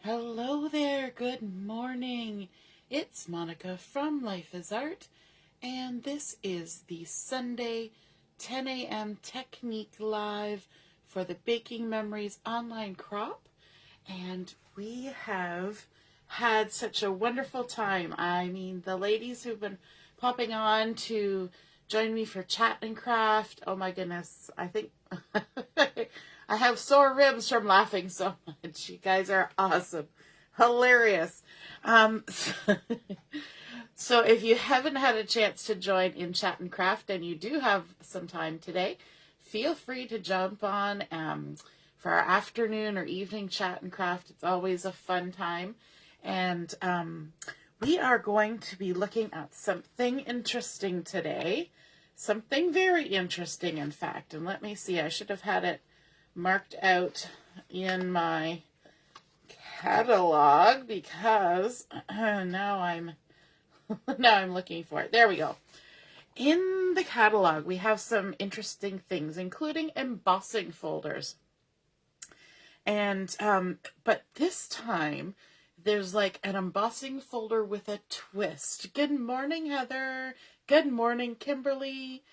Hello there, good morning. It's Monica from Life is Art, and this is the Sunday 10 a.m. Technique Live for the Baking Memories online crop. And we have had such a wonderful time. I mean, the ladies who've been popping on to join me for chat and craft. Oh my goodness, I think I have sore ribs from laughing so much. You guys are awesome. Hilarious. So if you haven't had a chance to join in chat and craft and you do have some time today, feel free to jump on for our afternoon or evening chat and craft. It's always a fun time. And we are going to be looking at something interesting today. Something very interesting, in fact. And let me see, I should have had it marked out in my catalog because now I'm looking for it. There we go. In the catalog, we have some interesting things, including embossing folders. And but this time there's like an embossing folder with a twist. Good morning, Heather. Good morning, Kimberly.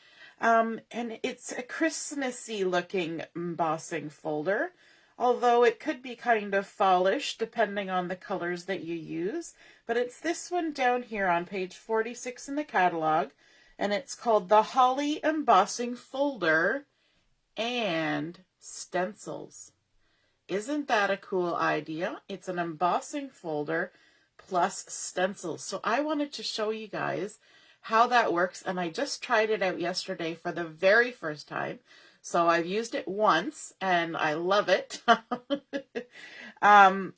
And it's a Christmassy looking embossing folder, although it could be kind of fallish depending on the colors that you use. But it's this one down here on page 46 in the catalog, and it's called the Holly Embossing Folder and Stencils. Isn't that a cool idea? It's an embossing folder plus stencils. So I wanted to show you guys how that works, and I just tried it out yesterday for the very first time. So I've used it once and I love it.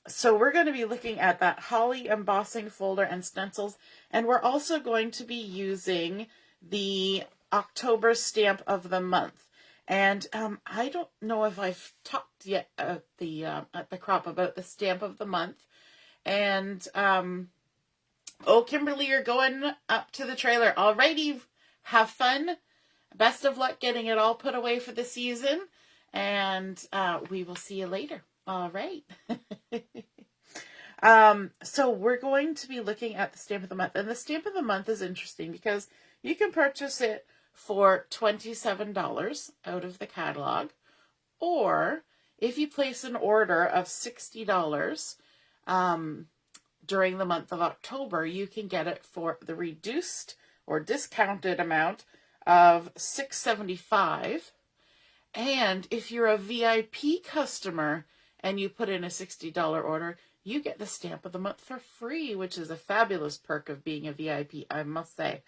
So we're going to be looking at that Holly embossing folder and stencils, and we're also going to be using the October stamp of the month. And I don't know if I've talked yet at the crop about the stamp of the month. And oh, Kimberly, you're going up to the trailer. Alrighty, have fun. Best of luck getting it all put away for the season. And we will see you later. All right. So we're going to be looking at the stamp of the month. And the stamp of the month is interesting because you can purchase it for $27 out of the catalog. Or if you place an order of $60, during the month of October, you can get it for the reduced or discounted amount of $6.75. And if you're a VIP customer and you put in a $60 order, you get the stamp of the month for free, which is a fabulous perk of being a VIP, I must say.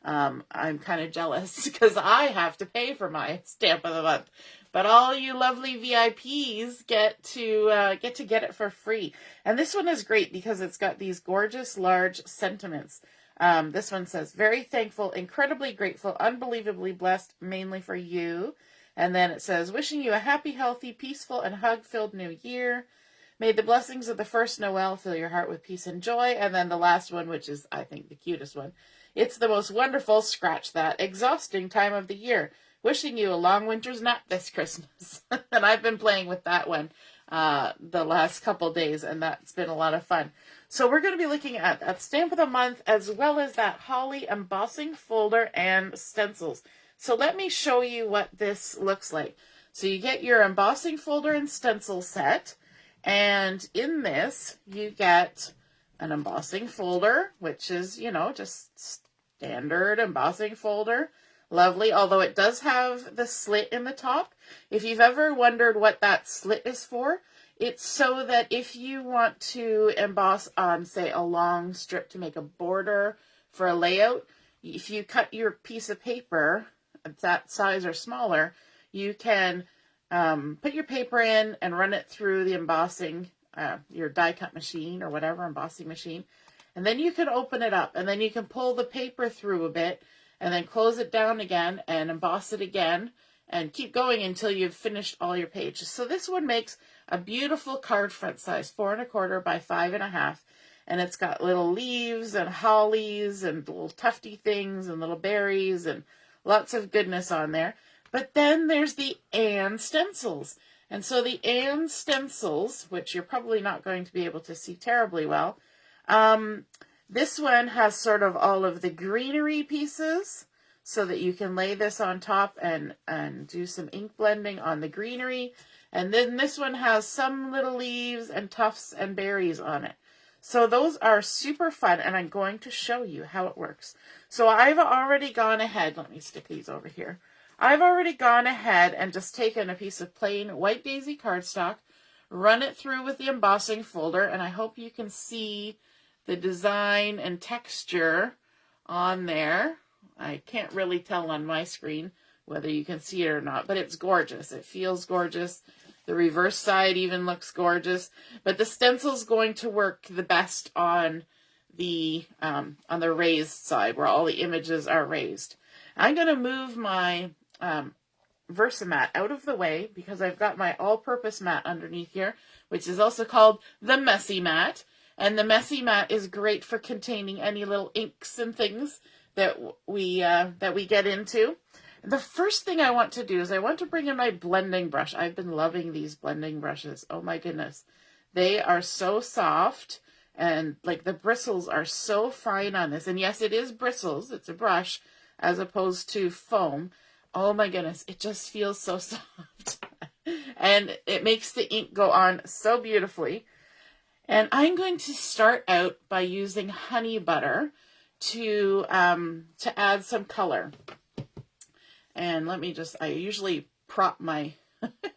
I'm kind of jealous because I have to pay for my stamp of the month. But all you lovely VIPs get to get it for free. And this one is great because it's got these gorgeous large sentiments. This one says, very thankful, incredibly grateful, unbelievably blessed, mainly for you. And then it says, wishing you a happy, healthy, peaceful, and hug-filled new year. May the blessings of the first Noel fill your heart with peace and joy. And then the last one, which is, I think, the cutest one. It's the most wonderful, scratch that, exhausting time of the year. Wishing you a long winter's nap this Christmas. And I've been playing with that one the last couple days, and that's been a lot of fun. So we're going to be looking at that stamp of the month as well as that Holly embossing folder and stencils. So let me show you what this looks like. So you get your embossing folder and stencil set, and in this you get an embossing folder, which is, you know, just standard embossing folder. Lovely, although it does have the slit in the top. If you've ever wondered what that slit is for, it's so that if you want to emboss on, say, a long strip to make a border for a layout, if you cut your piece of paper that size or smaller, you can put your paper in and run it through the embossing, your die cut machine or whatever, embossing machine. And then you can open it up and then you can pull the paper through a bit and then close it down again and emboss it again and keep going until you've finished all your pages. So this one makes a beautiful card front size, 4 1/4 by 5 1/2. And it's got little leaves and hollies and little tufty things and little berries and lots of goodness on there. But then there's the and stencils. And so the stencils, which you're probably not going to be able to see terribly well, this one has sort of all of the greenery pieces so that you can lay this on top and do some ink blending on the greenery. And then this one has some little leaves and tufts and berries on it. So those are super fun, and I'm going to show you how it works. So I've already gone ahead. Let me stick these over here. I've already gone ahead and just taken a piece of plain white daisy cardstock, run it through with the embossing folder, and I hope you can see the design and texture on there. I can't really tell on my screen whether you can see it or not, but it's gorgeous. It feels gorgeous. The reverse side even looks gorgeous, but the stencil's going to work the best on the raised side where all the images are raised. I'm going to move my Versamat out of the way because I've got my all-purpose mat underneath here, which is also called the Messy Mat. And the Messy Mat is great for containing any little inks and things that we get into. The first thing I want to do is I want to bring in my blending brush. I've been loving these blending brushes. Oh my goodness. They are so soft, and like the bristles are so fine on this. And yes, it is bristles. It's a brush as opposed to foam. Oh my goodness, it just feels so soft. And it makes the ink go on so beautifully. And I'm going to start out by using honey butter to add some color. And let me just, I usually prop my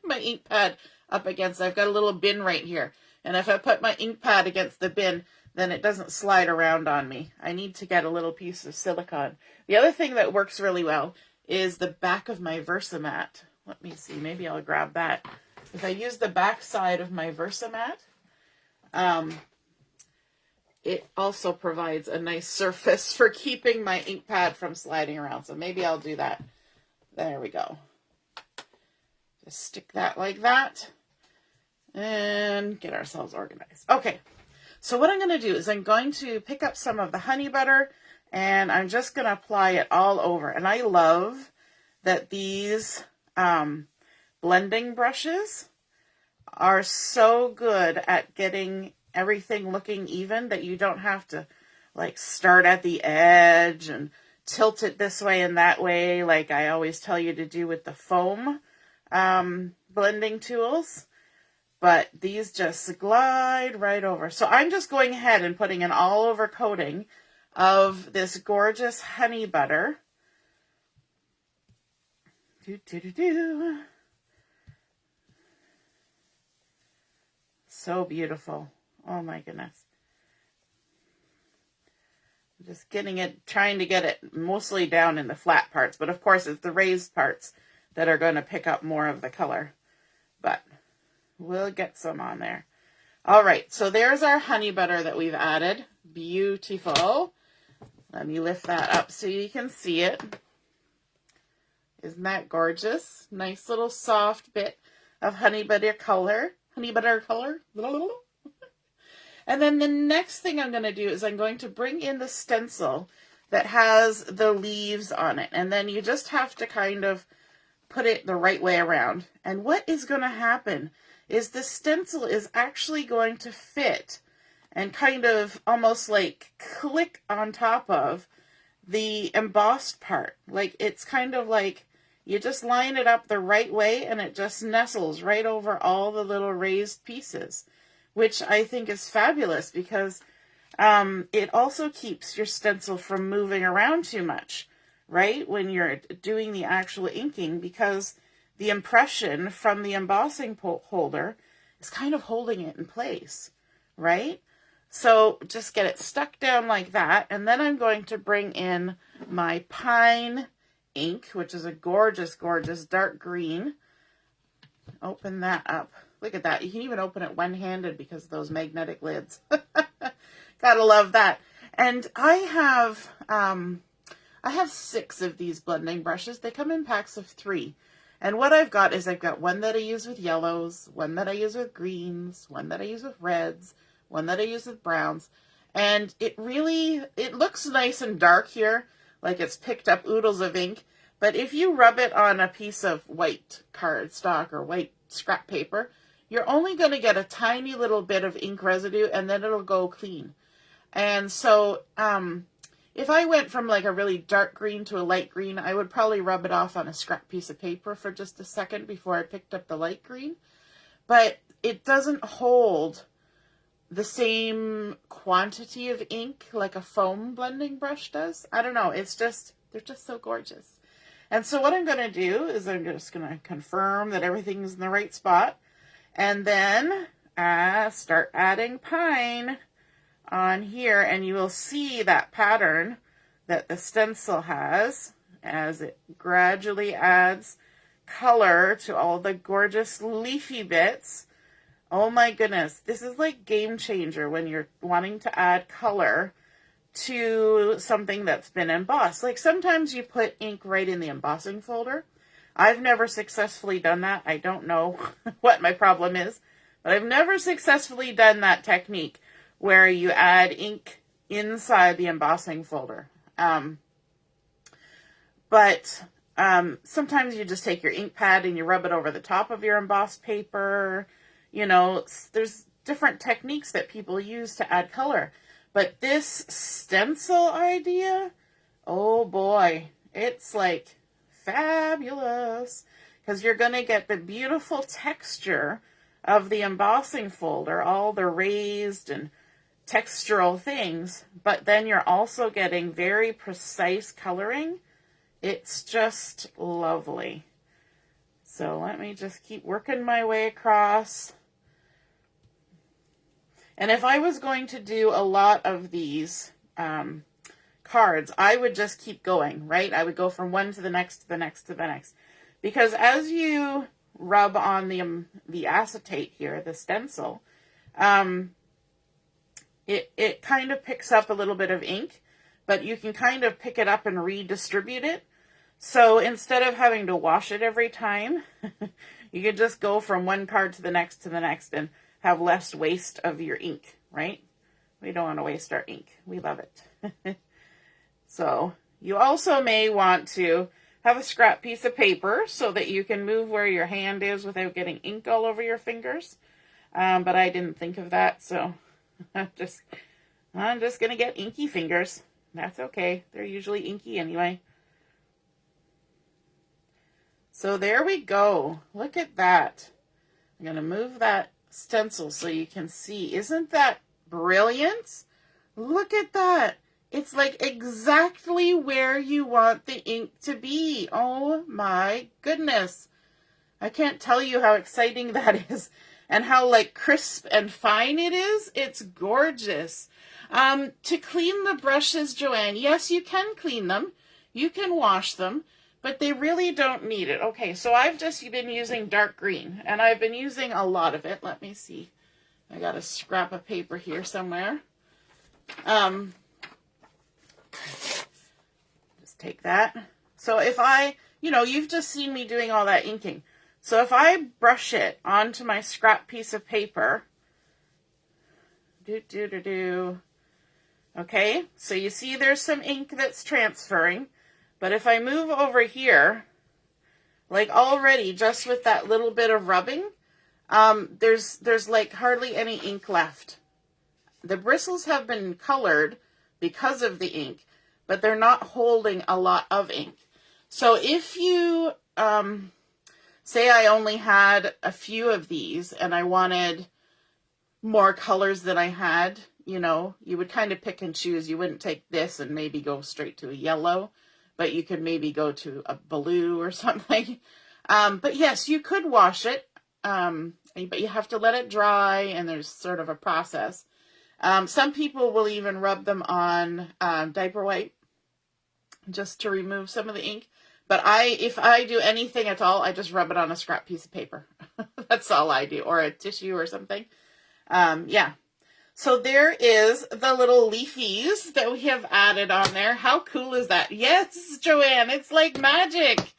my ink pad up against, I've got a little bin right here. And if I put my ink pad against the bin, then it doesn't slide around on me. I need to get a little piece of silicone. The other thing that works really well is the back of my Versamat. Let me see, maybe I'll grab that. If I use the back side of my Versamat, it also provides a nice surface for keeping my ink pad from sliding around. So maybe I'll do that. There we go. Just stick that like that and get ourselves organized. Okay, so what I'm going to do is I'm going to pick up some of the honey butter and I'm just going to apply it all over. And I love that these blending brushes are so good at getting everything looking even that you don't have to like start at the edge and tilt it this way and that way like I always tell you to do with the foam blending tools. But these just glide right over. So I'm just going ahead and putting an all over coating of this gorgeous honey butter. So beautiful. Oh my goodness. Just getting it, trying to get it mostly down in the flat parts. But of course, it's the raised parts that are going to pick up more of the color. But we'll get some on there. All right, so there's our honey butter that we've added. Beautiful. Let me lift that up so you can see it. Isn't that gorgeous? Nice little soft bit of honey butter color. Honey butter color. And then the next thing I'm going to do is I'm going to bring in the stencil that has the leaves on it. And then you just have to kind of put it the right way around. And what is going to happen is the stencil is actually going to fit and kind of almost like click on top of the embossed part. Like it's kind of like you just line it up the right way and it just nestles right over all the little raised pieces, which I think is fabulous because it also keeps your stencil from moving around too much, right? When you're doing the actual inking, because the impression from the embossing holder is kind of holding it in place, right? So just get it stuck down like that. And then I'm going to bring in my pine ink, which is a gorgeous, gorgeous dark green. Open that up. Look at that. You can even open it one-handed because of those magnetic lids. Gotta love that. And I have 6 of these blending brushes. They come in packs of 3. And what I've got is I've got one that I use with yellows, one that I use with greens, one that I use with reds, one that I use with browns. And it looks nice and dark here, like it's picked up oodles of ink. But if you rub it on a piece of white cardstock or white scrap paper, you're only going to get a tiny little bit of ink residue and then it'll go clean. And so if I went from like a really dark green to a light green, I would probably rub it off on a scrap piece of paper for just a second before I picked up the light green. But it doesn't hold the same quantity of ink like a foam blending brush does. I don't know. It's just, they're just so gorgeous. And so what I'm going to do is I'm just going to confirm that everything's in the right spot. And then start adding pine on here. And you will see that pattern that the stencil has as it gradually adds color to all the gorgeous leafy bits. Oh my goodness, this is like game changer when you're wanting to add color to something that's been embossed. Like sometimes you put ink right in the embossing folder. I've never successfully done that. I don't know what my problem is, but I've never successfully done that technique where you add ink inside the embossing folder. Sometimes you just take your ink pad and you rub it over the top of your embossed paper. You know, there's different techniques that people use to add color. But this stencil idea, oh boy, it's like fabulous. Because you're going to get the beautiful texture of the embossing folder, all the raised and textural things. But then you're also getting very precise coloring. It's just lovely. So let me just keep working my way across. And if I was going to do a lot of these cards, I would just keep going, right? I would go from one to the next, to the next, to the next. Because as you rub on the acetate here, the stencil, it kind of picks up a little bit of ink, but you can kind of pick it up and redistribute it. So instead of having to wash it every time, you could just go from one card to the next and have less waste of your ink, right? We don't want to waste our ink. We love it. So you also may want to have a scrap piece of paper so that you can move where your hand is without getting ink all over your fingers. But I didn't think of that, so I'm just going to get inky fingers. That's okay. They're usually inky anyway. So there we go. Look at that. I'm going to move that stencil so you can see. Isn't that brilliant? Look at that. It's like exactly where you want the ink to be. Oh my goodness. I can't tell you how exciting that is and how like crisp and fine it is. It's gorgeous. To clean the brushes, Joanne, yes, you can clean them. You can wash them. But they really don't need it. Okay, so I've just been using dark green, and I've been using a lot of it. Let me see. I got a scrap of paper here somewhere. Just take that. So if you've just seen me doing all that inking. So if I brush it onto my scrap piece of paper, okay, so you see there's some ink that's transferring. But if I move over here, like already just with that little bit of rubbing, there's like hardly any ink left. The bristles have been colored because of the ink, but they're not holding a lot of ink. So if you, say I only had a few of these and I wanted more colors than I had, you would kind of pick and choose. You wouldn't take this and maybe go straight to a yellow. But you could maybe go to a blue or something. But yes, you could wash it, but you have to let it dry, and there's sort of a process. Some people will even rub them on diaper wipe just to remove some of the ink. But if I do anything at all, I just rub it on a scrap piece of paper. That's all I do, or a tissue or something. Yeah. So there is the little leafies that we have added on there. How cool is that? Yes, Joanne, it's like magic.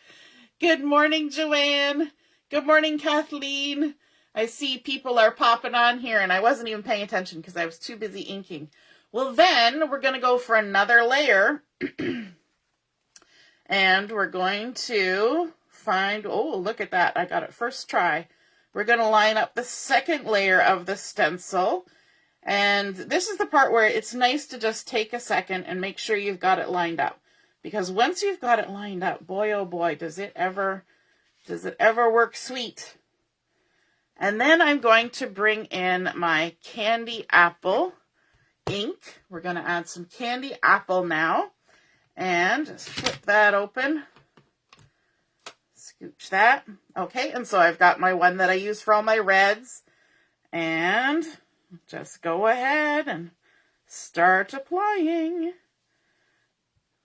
Good morning, Joanne. Good morning, Kathleen. I see people are popping on here, and I wasn't even paying attention because I was too busy inking. Well, then we're going to go for another layer. And we're going to find, oh, look at that. I got it first try. we're going to line up the second layer of the stencil. And this is the part where it's nice to just take a second and make sure you've got it lined up. Because once you've got it lined up, boy, oh boy, does it ever work sweet. And then I'm going to bring in my candy apple ink. We're going to add some candy apple now. And just flip that open. Scooch that. Okay, and so I've got my one that I use for all my reds. And just go ahead and start applying.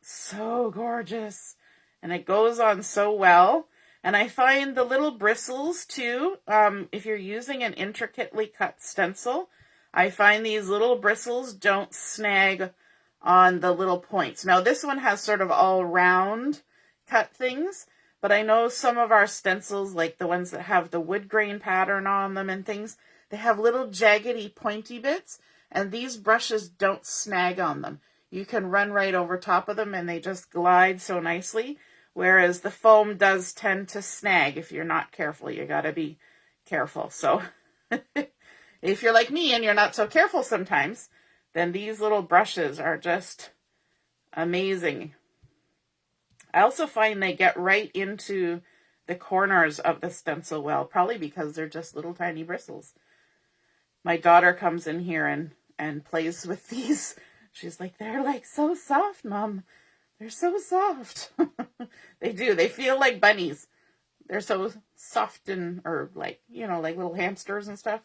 So gorgeous. And it goes on so well. And I find the little bristles too, if you're using an intricately cut stencil, I find these little bristles don't snag on the little points. Now this one has sort of all round cut things, but I know some of our stencils, like the ones that have the wood grain pattern on them and things, they have little jaggedy pointy bits, and these brushes don't snag on them. You can run right over top of them and they just glide so nicely, whereas the foam does tend to snag if you're not careful. You got to be careful. So if you're like me and you're not so careful sometimes, then these little brushes are just amazing. I also find they get right into the corners of the stencil well, probably because they're just little tiny bristles. My daughter comes in here and plays with these. She's like, they're like so soft, Mom. They're so soft. They do. They feel like bunnies. They're so soft and, or like, you know, like little hamsters and stuff.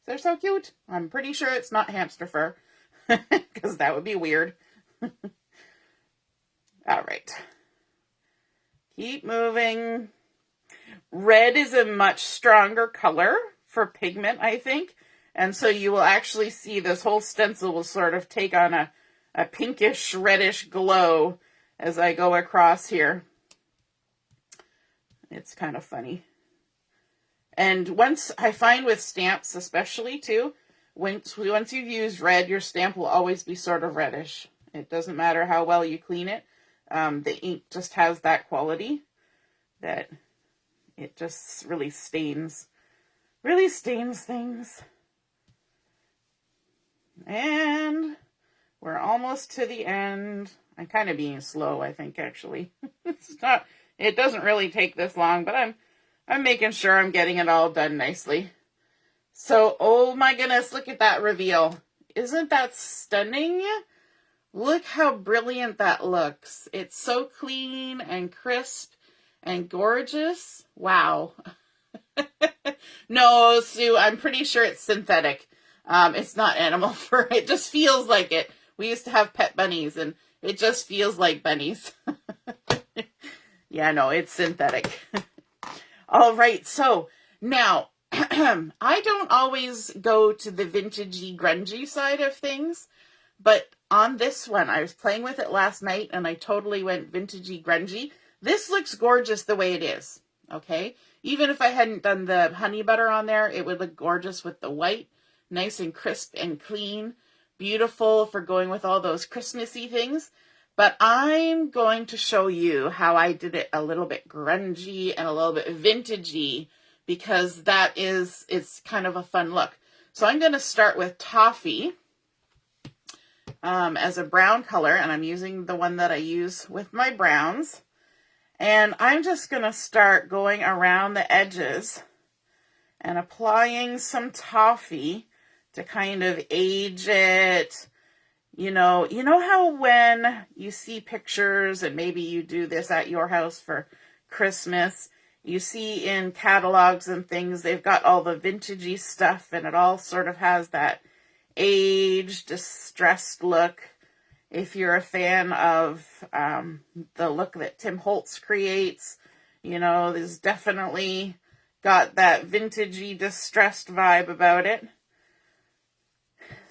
They're so cute. I'm pretty sure it's not hamster fur because that would be weird. All right. Keep moving. Red is a much stronger color for pigment, I think. And so you will actually see this whole stencil will sort of take on a pinkish, reddish glow as I go across here. It's kind of funny. And once, I find with stamps especially too, once you've used red, your stamp will always be sort of reddish. It doesn't matter how well you clean it. The ink just has that quality that it just really stains things. And we're almost to the end. I'm kind of being slow, I think, actually. It doesn't really take this long, but I'm making sure I'm getting it all done nicely. So, oh my goodness, look at that reveal. Isn't that stunning? Look how brilliant that looks. It's so clean and crisp and gorgeous. Wow. No, Sue, I'm pretty sure it's synthetic. It's not animal fur. It just feels like it. We used to have pet bunnies, and it just feels like bunnies. Yeah, no, it's synthetic. All right, so now, I don't always go to the vintagey, grungy side of things, but on this one, I was playing with it last night, and I totally went vintagey, grungy. This looks gorgeous the way it is, okay? Even if I hadn't done the honey butter on there, it would look gorgeous with the white. Nice and crisp and clean. Beautiful for going with all those Christmassy things. But I'm going to show you how I did it a little bit grungy and a little bit vintagey, because it's kind of a fun look. So I'm going to start with Toffee as a brown color, and I'm using the one that I use with my browns. And I'm just going to start going around the edges and applying some Toffee to kind of age it. You know how when you see pictures, and maybe you do this at your house for Christmas, you see in catalogs and things, they've got all the vintagey stuff, and it all sort of has that aged, distressed look. If you're a fan of the look that Tim Holtz creates, there's definitely got that vintagey, distressed vibe about it.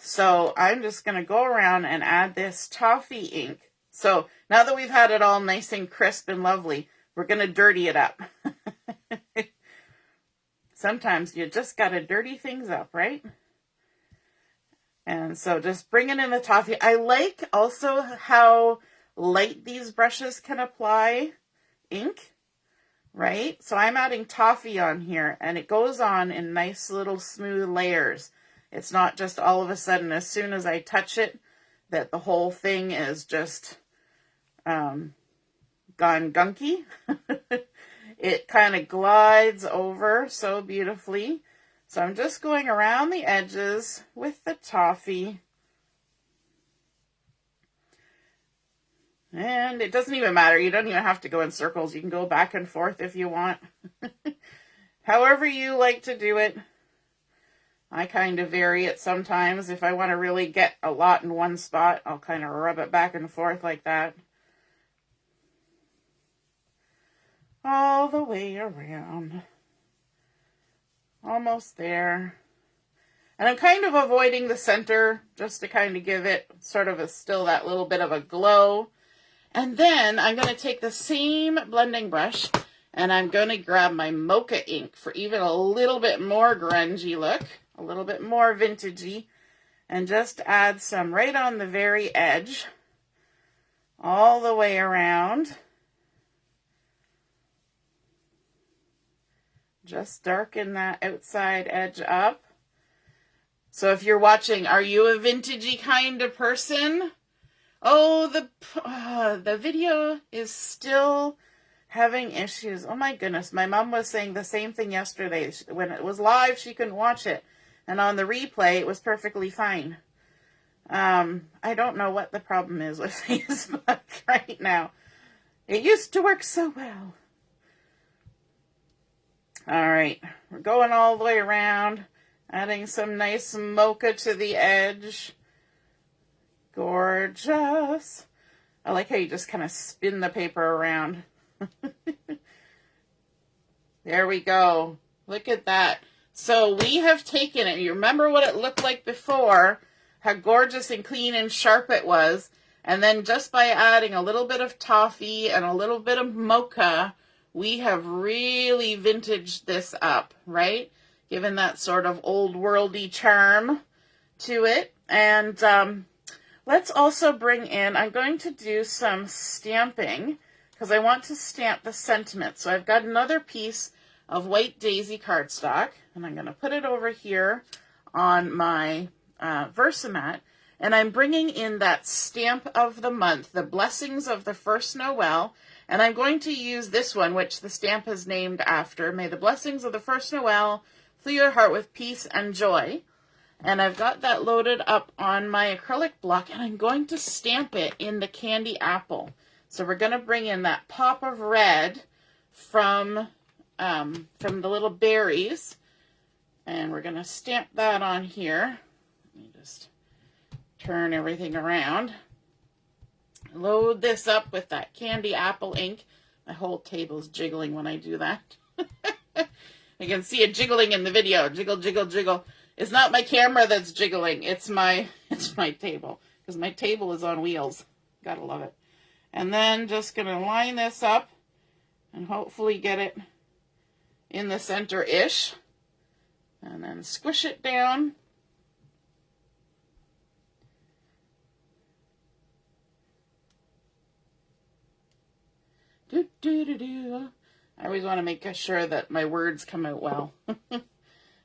So I'm just going to go around and add this Toffee ink. So now that we've had it all nice and crisp and lovely, we're going to dirty it up. Sometimes you just got to dirty things up, right? And so just bringing in the Toffee. I like also how light these brushes can apply ink. right? So I'm adding toffee on here, and it goes on in nice little smooth layers. It's not just all of a sudden, as soon as I touch it, that the whole thing is just gone gunky. It kind of glides over so beautifully. So I'm just going around the edges with the toffee. And it doesn't even matter. You don't even have to go in circles. You can go back and forth if you want. However you like to do it. I kind of vary it sometimes. If I want to really get a lot in one spot, I'll kind of rub it back and forth like that. All the way around. Almost there. And I'm kind of avoiding the center just to kind of give it sort of still that little bit of a glow. And then I'm going to take the same blending brush and I'm going to grab my Mocha ink for even a little bit more grungy look, a little bit more vintagey, and just add some right on the very edge, all the way around. Just darken that outside edge up. So if you're watching, are you a vintagey kind of person? Oh, the video is still having issues. Oh my goodness. My mom was saying the same thing yesterday. When it was live, she couldn't watch it. And on the replay, it was perfectly fine. I don't know what the problem is with Facebook right now. It used to work so well. All right, we're going all the way around, adding some nice mocha to the edge. Gorgeous. I like how you just kind of spin the paper around. There we go. Look at that. So we have taken it. You remember what it looked like before, how gorgeous and clean and sharp it was. And then just by adding a little bit of toffee and a little bit of mocha, we have really vintaged this up, right? Given that sort of old worldy charm to it. And let's also bring in, I'm going to do some stamping because I want to stamp the sentiment. So I've got another piece of white daisy cardstock, and I'm going to put it over here on my Versamat. And I'm bringing in that stamp of the month, the blessings of the First Noel. And I'm going to use this one, which the stamp is named after. May the blessings of the First Noel fill your heart with peace and joy. And I've got that loaded up on my acrylic block, and I'm going to stamp it in the candy apple. So we're going to bring in that pop of red from the little berries. And we're going to stamp that on here. Let me just turn everything around. Load this up with that candy apple ink. My whole table's jiggling when I do that. You can see it jiggling in the video. Jiggle, jiggle, jiggle. It's not my camera that's jiggling. It's my table. Because my table is on wheels. Gotta love it. And then just gonna line this up and hopefully get it in the center-ish. And then squish it down. Do, do, do, do. I always want to make sure that my words come out well.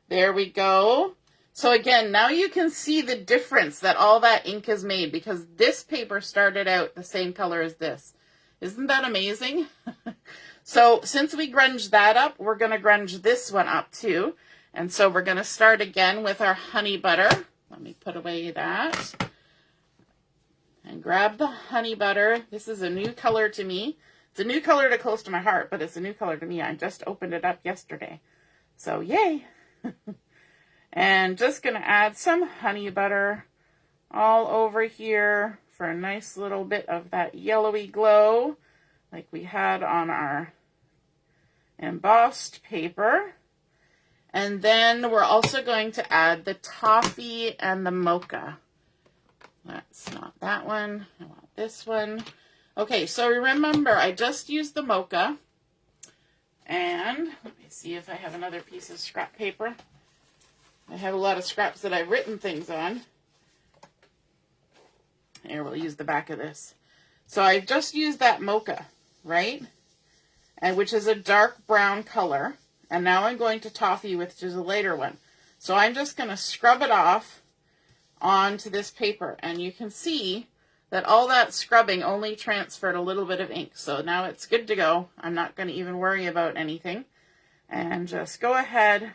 There we go. So again, now you can see the difference that all that ink has made, because this paper started out the same color as this. Isn't that amazing? So since we grunged that up, we're going to grunge this one up too. And so we're going to start again with our honey butter. Let me put away that. And grab the honey butter. This is a new color to me. It's a new color to close to my heart, but it's a new color to me. I just opened it up yesterday. So yay. And just going to add some honey butter all over here for a nice little bit of that yellowy glow like we had on our embossed paper. And then we're also going to add the toffee and the mocha. That's not that one. I want this one. Okay, so remember, I just used the mocha. And let me see if I have another piece of scrap paper. I have a lot of scraps that I've written things on. Here, we'll use the back of this. So I've just used that mocha, right? and which is a dark brown color. And now I'm going to Toffee, which is a lighter one. So I'm just going to scrub it off onto this paper. And you can see that all that scrubbing only transferred a little bit of ink. So now it's good to go. I'm not going to even worry about anything. And just go ahead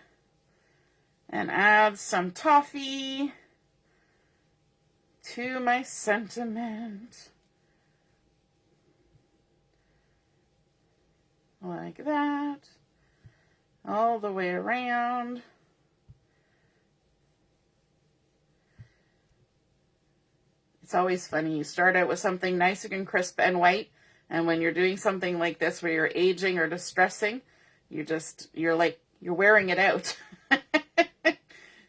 and add some Toffee to my sentiment. Like that. All the way around. It's always funny. You start out with something nice and crisp and white, and when you're doing something like this where you're aging or distressing, you're wearing it out.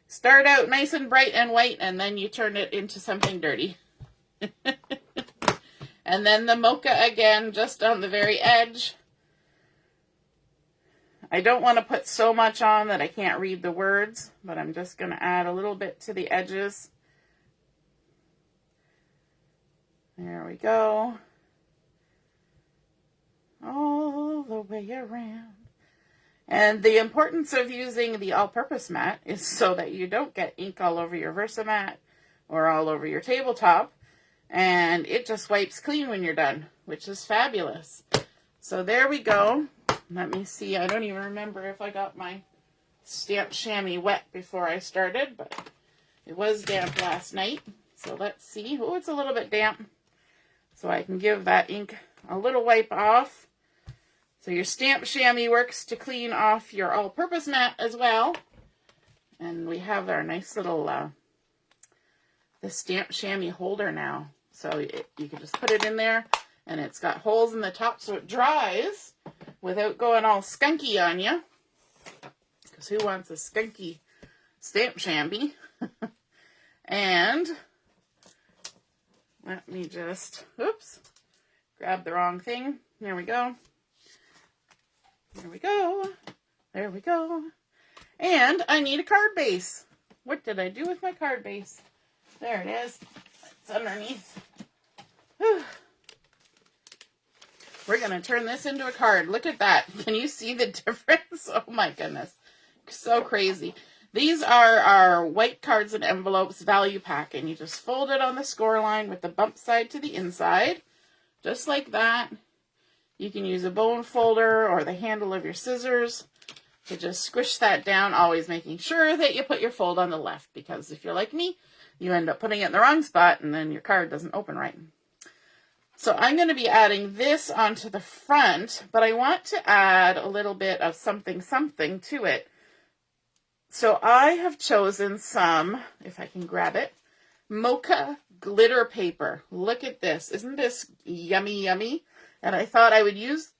Start out nice and bright and white, and then you turn it into something dirty. And then the Mocha again, just on the very edge. I don't want to put so much on that I can't read the words, but I'm just going to add a little bit to the edges. There we go. All the way around. And the importance of using the all-purpose mat is so that you don't get ink all over your Versamat or all over your tabletop. And it just wipes clean when you're done, which is fabulous. So there we go. Let me see. I don't even remember if I got my stamp chamois wet before I started, but it was damp last night. So let's see. Oh, it's a little bit damp. So I can give that ink a little wipe off. So your stamp chamois works to clean off your all-purpose mat as well. And we have our nice little the stamp chamois holder now. So you can just put it in there, and it's got holes in the top so it dries without going all skunky on you. Because who wants a skunky stamp chamois? And let me just, oops, grab the wrong thing. There we go. There we go. There we go. And I need a card base. What did I do with my card base? There it is. It's underneath. Whew. We're going to turn this into a card. Look at that. Can you see the difference? Oh my goodness. So crazy. These are our white cards and envelopes value pack. And you just fold it on the score line with the bump side to the inside. Just like that. You can use a bone folder or the handle of your scissors to just squish that down, always making sure that you put your fold on the left, because if you're like me, you end up putting it in the wrong spot and then your card doesn't open right. So I'm going to be adding this onto the front, but I want to add a little bit of something to it. So I have chosen some, if I can grab it, Mocha glitter paper. Look at this. Isn't this yummy, yummy? And I thought I would use,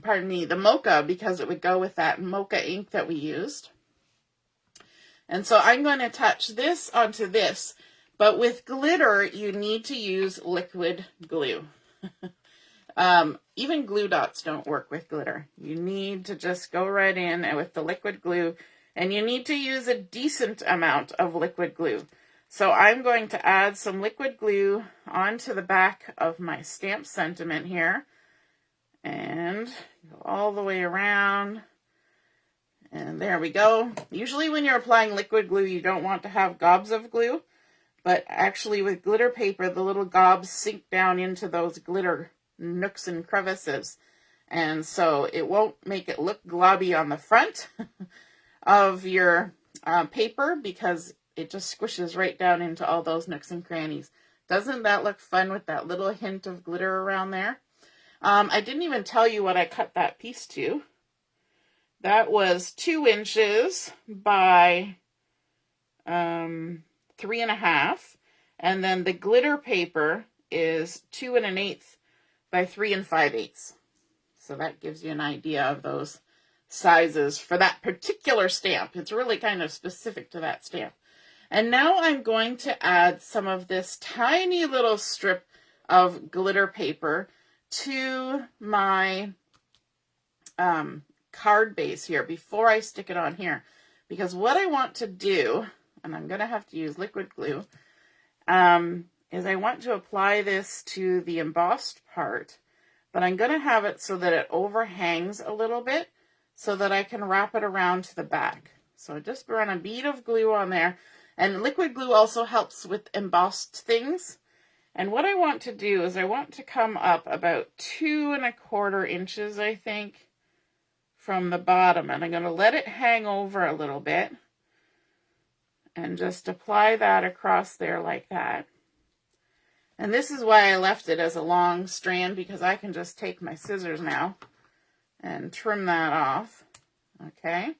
the Mocha, because it would go with that Mocha ink that we used. And so I'm going to attach this onto this. But with glitter, you need to use liquid glue. Even glue dots don't work with glitter. You need to just go right in with the liquid glue. And you need to use a decent amount of liquid glue. So I'm going to add some liquid glue onto the back of my stamp sentiment here. And go all the way around. And there we go. Usually when you're applying liquid glue, you don't want to have gobs of glue. But actually with glitter paper, the little gobs sink down into those glitter nooks and crevices. And so it won't make it look globby on the front of your paper, because it just squishes right down into all those nooks and crannies. Doesn't that look fun with that little hint of glitter around there? I didn't even tell you what I cut that piece to. That was 2 inches by 3.5. And then the glitter paper is 2 1/8 by 3 5/8. So that gives you an idea of those sizes for that particular stamp. It's really kind of specific to that stamp. And now I'm going to add some of this tiny little strip of glitter paper to my card base here before I stick it on here. Because what I want to do, and I'm going to have to use liquid glue, is I want to apply this to the embossed part but I'm going to have it so that it overhangs a little bit so that I can wrap it around to the back. So just run a bead of glue on there. And liquid glue also helps with embossed things. And what I want to do is I want to come up about 2¼ inches, I think, from the bottom. And I'm going to let it hang over a little bit and just apply that across there like that. And this is why I left it as a long strand, because I can just take my scissors now and trim that off. Okay.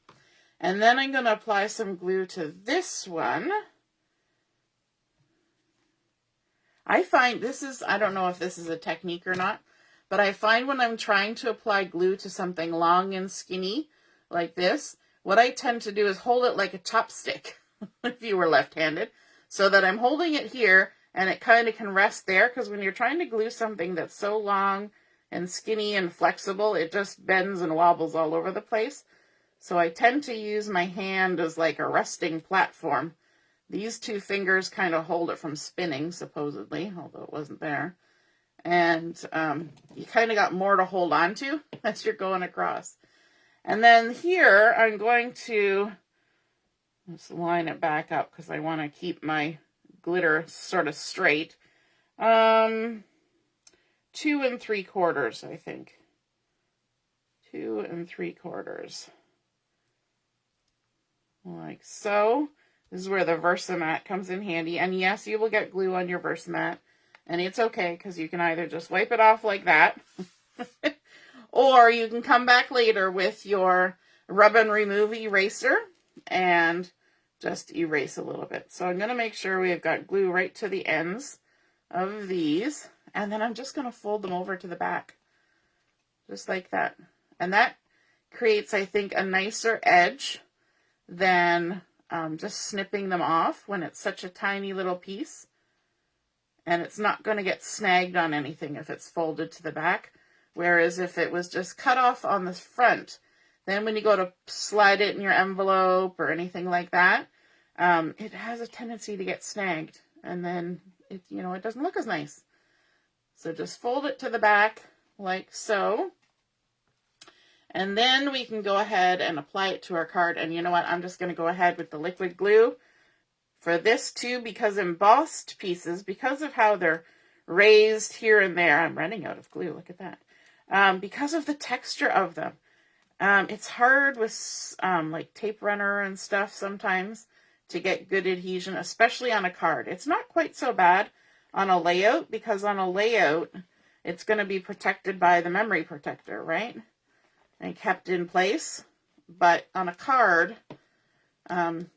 And then I'm going to apply some glue to this one. I find this is, I don't know if this is a technique or not, but I find when I'm trying to apply glue to something long and skinny like this, what I tend to do is hold it like a chopstick, if you were left-handed, so that I'm holding it here and it kind of can rest there, because when you're trying to glue something that's so long and skinny and flexible, it just bends and wobbles all over the place. So I tend to use my hand as like a resting platform. These two fingers kind of hold it from spinning, supposedly, although it wasn't there. And you kind of got more to hold on to as you're going across. And then here, I'm going to just line it back up because I want to keep my glitter sort of straight. 2 3/4, I think. 2 3/4. Like so. This is where the Versamat comes in handy. And yes, you will get glue on your Versamat. And it's okay, because you can either just wipe it off like that, or you can come back later with your rub and remove eraser and just erase a little bit. So I'm going to make sure we've got glue right to the ends of these. And then I'm just going to fold them over to the back. Just like that. And that creates, I think, a nicer edge than just snipping them off when it's such a tiny little piece. And it's not going to get snagged on anything if it's folded to the back. Whereas if it was just cut off on the front, then when you go to slide it in your envelope or anything like that, it has a tendency to get snagged. And then, it doesn't look as nice. So just fold it to the back like so. And then we can go ahead and apply it to our card. And you know what? I'm just going to go ahead with the liquid glue for this too, because embossed pieces, because of how they're raised here and there, I'm running out of glue, look at that. Because of the texture of them, it's hard with like tape runner and stuff sometimes to get good adhesion, especially on a card. It's not quite so bad on a layout, because on a layout, it's going to be protected by the memory protector, right? And kept in place. But on a card,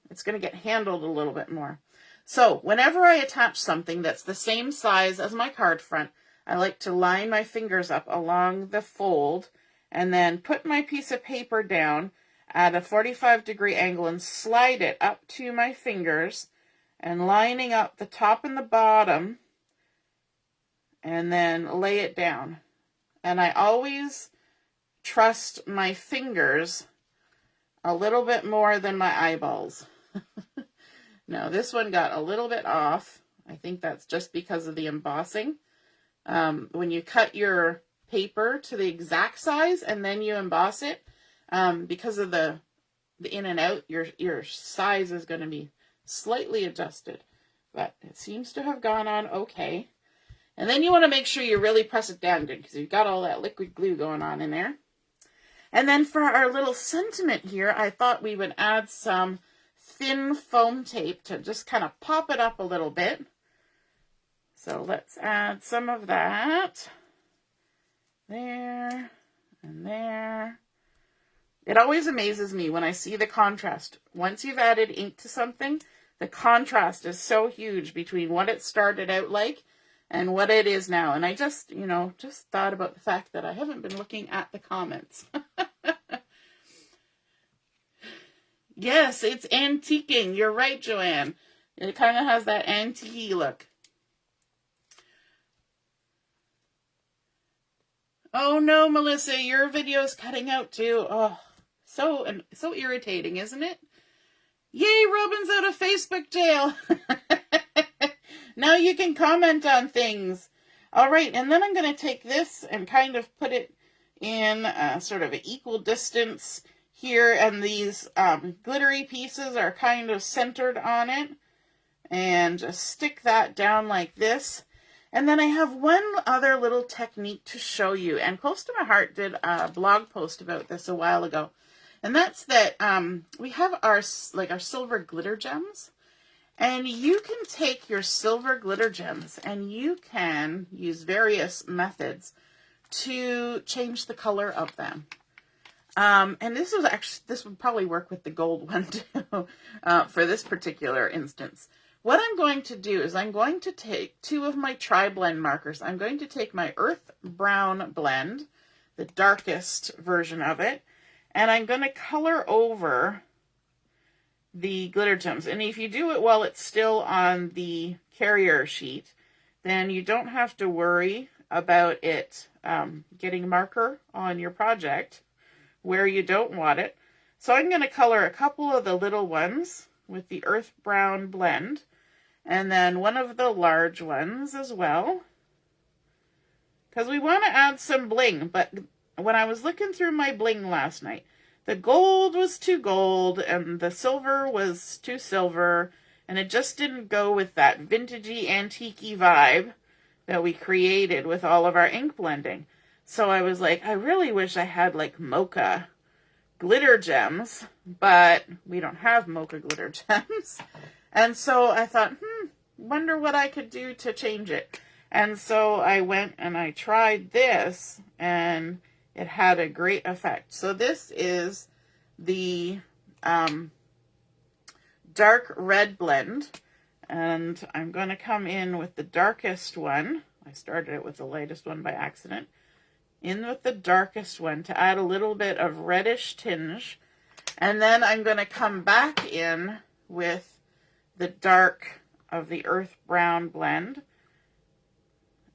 it's going to get handled a little bit more. So whenever I attach something that's the same size as my card front, I like to line my fingers up along the fold and then put my piece of paper down at a 45-degree angle and slide it up to my fingers and lining up the top and the bottom and then lay it down. And I always trust my fingers a little bit more than my eyeballs. Now this one got a little bit off. I think that's just because of the embossing. When you cut your paper to the exact size and then you emboss it, because of the in and out, your size is going to be slightly adjusted. But it seems to have gone on okay. And then you want to make sure you really press it down good, because you've got all that liquid glue going on in there. And then for our little sentiment here, I thought we would add some thin foam tape to just kind of pop it up a little bit. So let's add some of that. There and there. It always amazes me when I see the contrast. Once you've added ink to something, the contrast is so huge between what it started out like and what it is now. And I just, just thought about the fact that I haven't been looking at the comments. Yes, it's antiquing. You're right, Joanne. It kind of has that antique look. Oh no, Melissa, your video's cutting out too. Oh, so irritating, isn't it? Yay, Robin's out of Facebook jail. Now you can comment on things. All right, and then I'm going to take this and kind of put it in sort of an equal distance here, and these glittery pieces are kind of centered on it, and just stick that down like this. And then I have one other little technique to show you, and Close to My Heart did a blog post about this a while ago, and that's that we have our silver glitter gems. And you can take your silver glitter gems and you can use various methods to change the color of them. And this would probably work with the gold one too, for this particular instance. What I'm going to do is I'm going to take 2 of my tri-blend markers. I'm going to take my earth brown blend, the darkest version of it, and I'm going to color over the glitter gems. And if you do it while it's still on the carrier sheet, then you don't have to worry about it getting marker on your project where you don't want it. So I'm going to color a couple of the little ones with the earth brown blend, and then one of the large ones as well, because we want to add some bling. But when I was looking through my bling last night, the gold was too gold and the silver was too silver, and it just didn't go with that vintagey, antique-y vibe that we created with all of our ink blending. So I was like, I really wish I had like Mocha glitter gems, but we don't have Mocha glitter gems. And so I thought, wonder what I could do to change it. And so I went and I tried this, and it had a great effect. So this is the dark red blend, and I'm going to come in with the darkest one. I started it with the lightest one by accident. In with the darkest one to add a little bit of reddish tinge. And then I'm going to come back in with the dark of the earth brown blend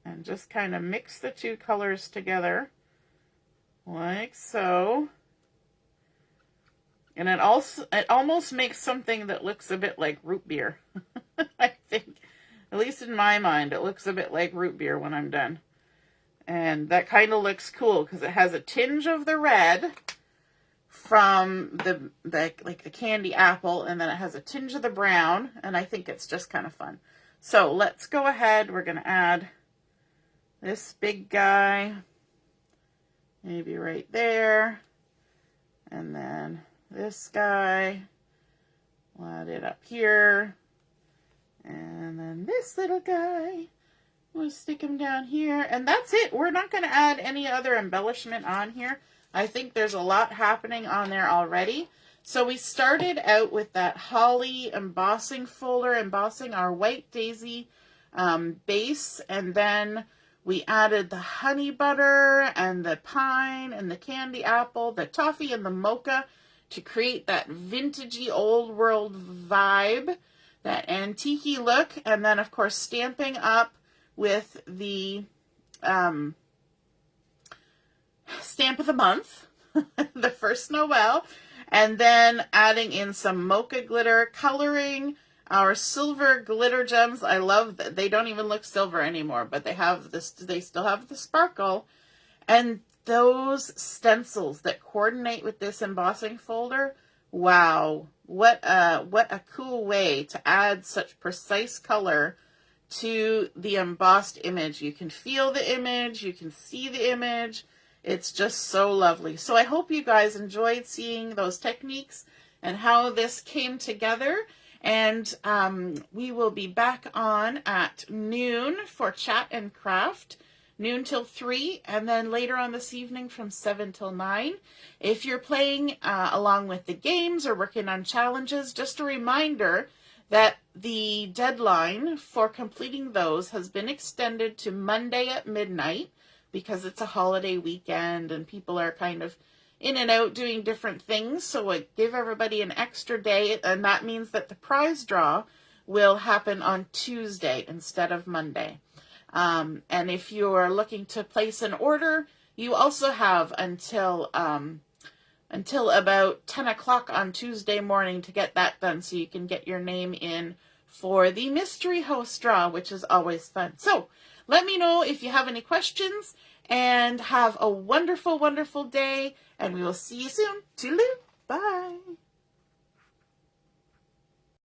and just kind of mix the 2 colors together like so. And it almost makes something that looks a bit like root beer. I think, at least in my mind, it looks a bit like root beer when I'm done. And that kind of looks cool because it has a tinge of the red from the candy apple, and then it has a tinge of the brown, and I think it's just kind of fun. So let's go ahead. We're going to add this big guy, maybe right there, and then this guy. We'll add it up here, and then this little guy. We'll stick him down here, and that's it. We're not going to add any other embellishment on here. I think there's a lot happening on there already. So we started out with that holly embossing folder, embossing our white daisy base, and then we added the honey butter and the pine and the candy apple, the toffee and the mocha to create that vintagey old world vibe, that antique-y look, and then of course stamping up with the stamp of the month, the First Noel, and then adding in some mocha glitter, coloring our silver glitter gems. I love that they don't even look silver anymore, but they have this, they still have the sparkle. And those stencils that coordinate with this embossing folder, wow, what a cool way to add such precise color to the embossed image. You can feel the image, you can see the image. It's just so lovely. So I hope you guys enjoyed seeing those techniques and how this came together. And we will be back on at noon for Chat and Craft, noon till 3, and then later on this evening from 7 till 9. If you're playing along with the games or working on challenges, just a reminder that the deadline for completing those has been extended to Monday at midnight because it's a holiday weekend and people are kind of in and out doing different things. So I give everybody an extra day, and that means that the prize draw will happen on Tuesday instead of Monday. And if you're looking to place an order, you also have until about 10 o'clock on Tuesday morning to get that done so you can get your name in for the mystery host draw, which is always fun. So Let me know if you have any questions, and have a wonderful, wonderful day, and we will see you soon. Toodaloo. Bye.